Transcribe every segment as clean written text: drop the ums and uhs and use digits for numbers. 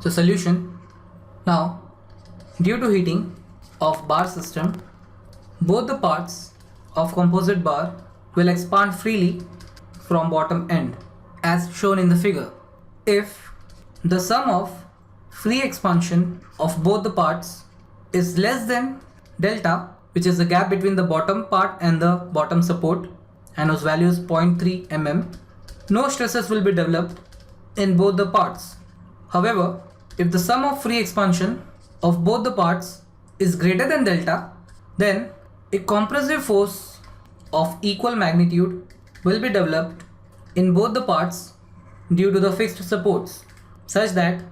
So solution. Now, due to heating of bar system, both the parts of composite bar will expand freely from bottom end as shown in the figure. If the sum of free expansion of both the parts is less than delta, which is the gap between the bottom part and the bottom support, and whose value is 0.3 mm, no stresses will be developed in both the parts. However, if the sum of free expansion of both the parts is greater than delta, then a compressive force of equal magnitude will be developed in both the parts due to the fixed supports, such that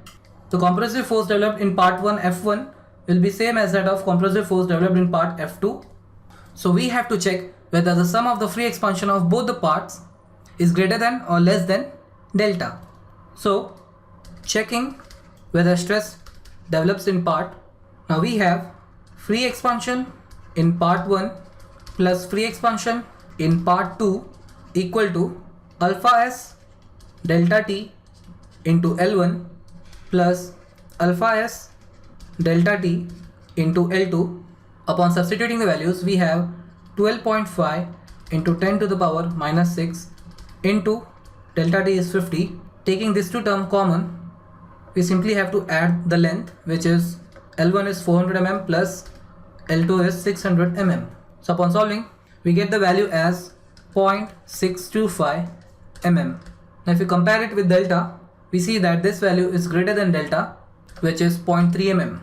the compressive force developed in part 1 F1 will be same as that of compressive force developed in part F2. So we have to check whether the sum of the free expansion of both the parts is greater than or less than delta. So checking whether stress develops in part. Now we have free expansion in part 1 plus free expansion in part 2 equal to alpha s delta t into L1 plus alpha s delta t into L2. Upon substituting the values, we have 12.5 into 10 to the power minus 6 into delta t is 50. Taking these two terms common, we simply have to add the length, which is L1 is 400 mm plus L2 is 600 mm. So upon solving, we get the value as 0.625 mm. Now if we compare it with delta, we see that this value is greater than delta, which is 0.3 mm.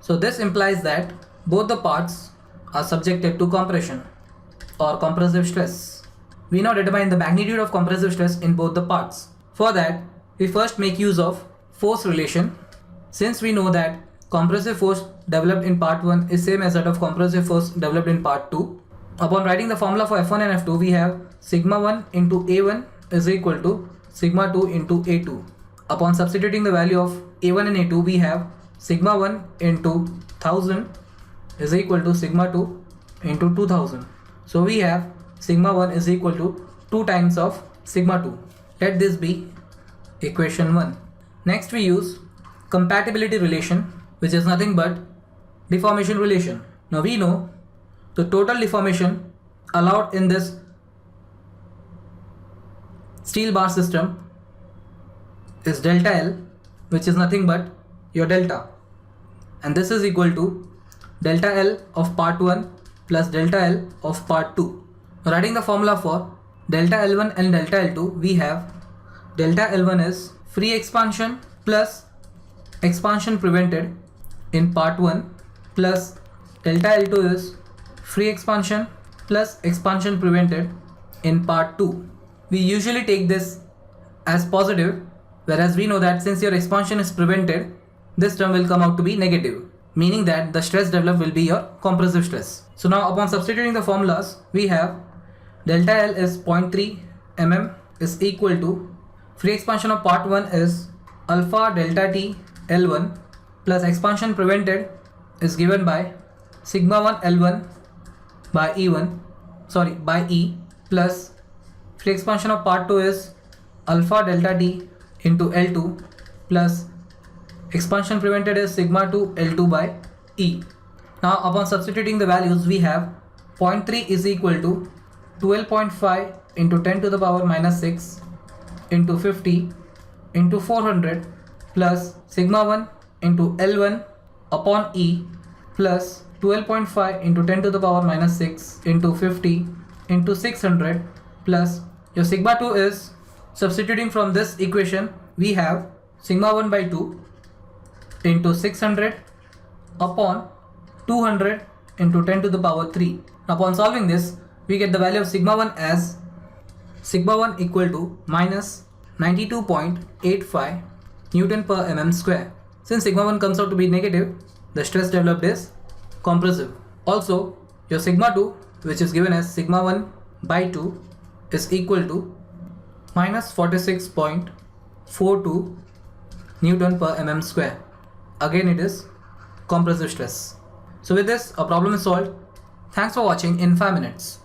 So this implies that both the parts are subjected to compression or compressive stress. We now determine the magnitude of compressive stress in both the parts. For that, we first make use of force relation. Since we know that compressive force developed in part 1 is same as that of compressive force developed in part 2. Upon writing the formula for F1 and F2, we have sigma 1 into A1 is equal to sigma 2 into A2. Upon substituting the value of A1 and A2, we have sigma 1 into 1000 is equal to sigma 2 into 2000. So we have sigma 1 is equal to 2 times of sigma 2. Let this be equation 1. Next we use compatibility relation, which is nothing but deformation relation. Now we know the total deformation allowed in this steel bar system is delta L, which is nothing but your delta, and this is equal to delta L of part 1 plus delta L of part 2. Writing the formula for delta L1 and delta L2, we have delta L1 is free expansion plus expansion prevented in part 1 plus delta L2 is free expansion plus expansion prevented in part 2. We usually take this as positive, whereas we know that since your expansion is prevented, this term will come out to be negative, meaning that the stress developed will be your compressive stress. So now upon substituting the formulas, we have delta L is 0.3 mm is equal to free expansion of part 1 is alpha delta t L1 plus expansion prevented is given by sigma 1 L1 by E plus free expansion of part 2 is alpha delta t into L2 plus expansion prevented is sigma 2 L2 by E. Now upon substituting the values, we have 0.3 is equal to 12.5 into 10 to the power minus 6 into 50 into 400 plus sigma 1 into L1 upon E plus 12.5 into 10 to the power minus 6 into 50 into 600 plus your sigma 2 is, substituting from this equation, we have sigma 1 by 2 into 600 upon 200 into 10 to the power 3. Upon solving this, we get the value of sigma 1 as sigma 1 equal to minus 92.85 Newton per mm square. Since sigma 1 comes out to be negative, the stress developed is compressive. Also, your sigma 2, which is given as sigma 1 by 2, is equal to minus 46.42 Newton per mm square. Again, it is compressive stress. So with this, our problem is solved. Thanks for watching in 5 minutes.